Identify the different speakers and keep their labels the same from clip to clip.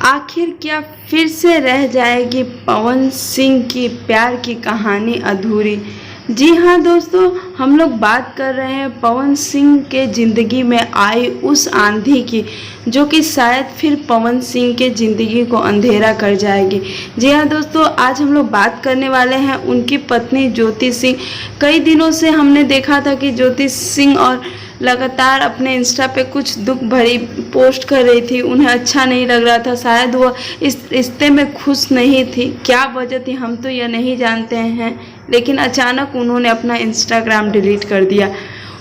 Speaker 1: आखिर क्या फिर से रह जाएगी पवन सिंह की प्यार की कहानी अधूरी। जी हाँ दोस्तों, हम लोग बात कर रहे हैं पवन सिंह के ज़िंदगी में आई उस आंधी की जो कि शायद फिर पवन सिंह के ज़िंदगी को अंधेरा कर जाएगी। जी हाँ दोस्तों, आज हम लोग बात करने वाले हैं उनकी पत्नी ज्योति सिंह। कई दिनों से हमने देखा था कि ज्योति सिंह और लगातार अपने इंस्टा पे कुछ दुख भरी पोस्ट कर रही थी। उन्हें अच्छा नहीं लग रहा था, शायद वो इस रिश्ते में खुश नहीं थी। क्या वजह थी हम तो यह नहीं जानते हैं, लेकिन अचानक उन्होंने अपना इंस्टाग्राम डिलीट कर दिया।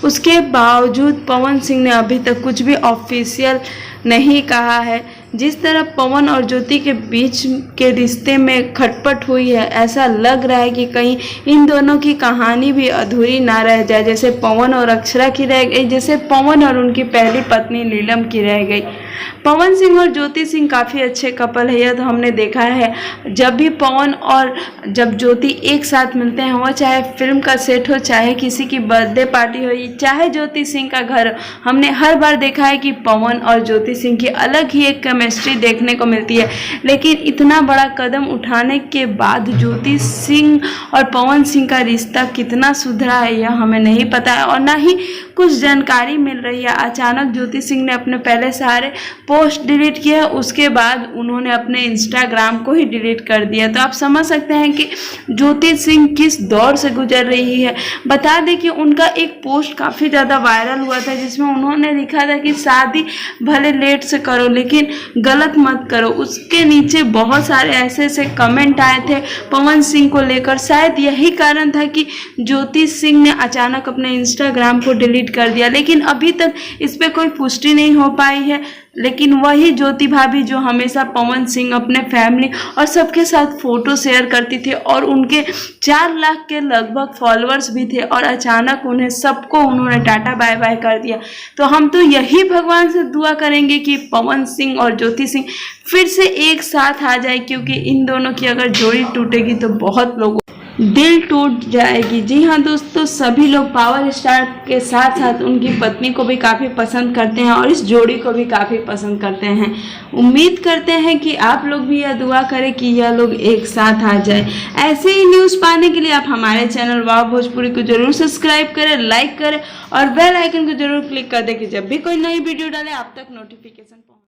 Speaker 1: उसके बावजूद पवन सिंह ने अभी तक कुछ भी ऑफिशियल नहीं कहा है। जिस तरह पवन और ज्योति के बीच के रिश्ते में खटपट हुई है, ऐसा लग रहा है कि कहीं इन दोनों की कहानी भी अधूरी ना रह जाए। जैसे पवन और अक्षरा की रह गई, जैसे पवन और उनकी पहली पत्नी नीलम की रह गई। पवन सिंह और ज्योति सिंह काफ़ी अच्छे कपल है, यह तो हमने देखा है। जब भी पवन और जब ज्योति एक साथ मिलते हैं, वह चाहे फिल्म का सेट हो, चाहे किसी की बर्थडे पार्टी हो, चाहे ज्योति सिंह का घर हो, हमने हर बार देखा है कि पवन और ज्योति सिंह की अलग ही एक केमिस्ट्री देखने को मिलती है। लेकिन इतना बड़ा कदम उठाने के बाद ज्योति सिंह और पवन सिंह का रिश्ता कितना सुधरा है यह हमें नहीं पता है, और ना ही कुछ जानकारी मिल रही है। अचानक ज्योति सिंह ने अपने पहले सारे पोस्ट डिलीट किए, उसके बाद उन्होंने अपने इंस्टाग्राम को ही डिलीट कर दिया। तो आप समझ सकते हैं कि ज्योति सिंह किस दौर से गुजर रही है। बता दें कि उनका एक पोस्ट काफ़ी ज़्यादा वायरल हुआ था, जिसमें उन्होंने लिखा था कि शादी भले लेट से करो लेकिन गलत मत करो। उसके नीचे बहुत सारे ऐसे ऐसे कमेंट आए थे पवन सिंह को लेकर। शायद यही कारण था कि ज्योति सिंह ने अचानक अपने इंस्टाग्राम को डिलीट कर दिया, लेकिन अभी तक इस पर कोई पुष्टि नहीं हो पाई है। लेकिन वही ज्योति भाभी जो हमेशा पवन सिंह अपने फैमिली और सबके साथ फ़ोटो शेयर करती थी, और उनके 4 लाख के लगभग फॉलोअर्स भी थे, और अचानक उन्हें सबको उन्होंने टाटा बाय बाय कर दिया। तो हम तो यही भगवान से दुआ करेंगे कि पवन सिंह और ज्योति सिंह फिर से एक साथ आ जाए, क्योंकि इन दोनों की अगर जोड़ी टूटेगी तो बहुत लोगों दिल टूट जाएगी। जी हाँ दोस्तों, सभी लोग पावर स्टार के साथ साथ उनकी पत्नी को भी काफ़ी पसंद करते हैं और इस जोड़ी को भी काफ़ी पसंद करते हैं। उम्मीद करते हैं कि आप लोग भी यह दुआ करें कि यह लोग एक साथ आ जाए। ऐसे ही न्यूज़ पाने के लिए आप हमारे चैनल वाव भोजपुरी को जरूर सब्सक्राइब करें, लाइक करें और बेल आइकन को जरूर क्लिक कर दें कि जब भी कोई नई वीडियो डाले आप तक नोटिफिकेशन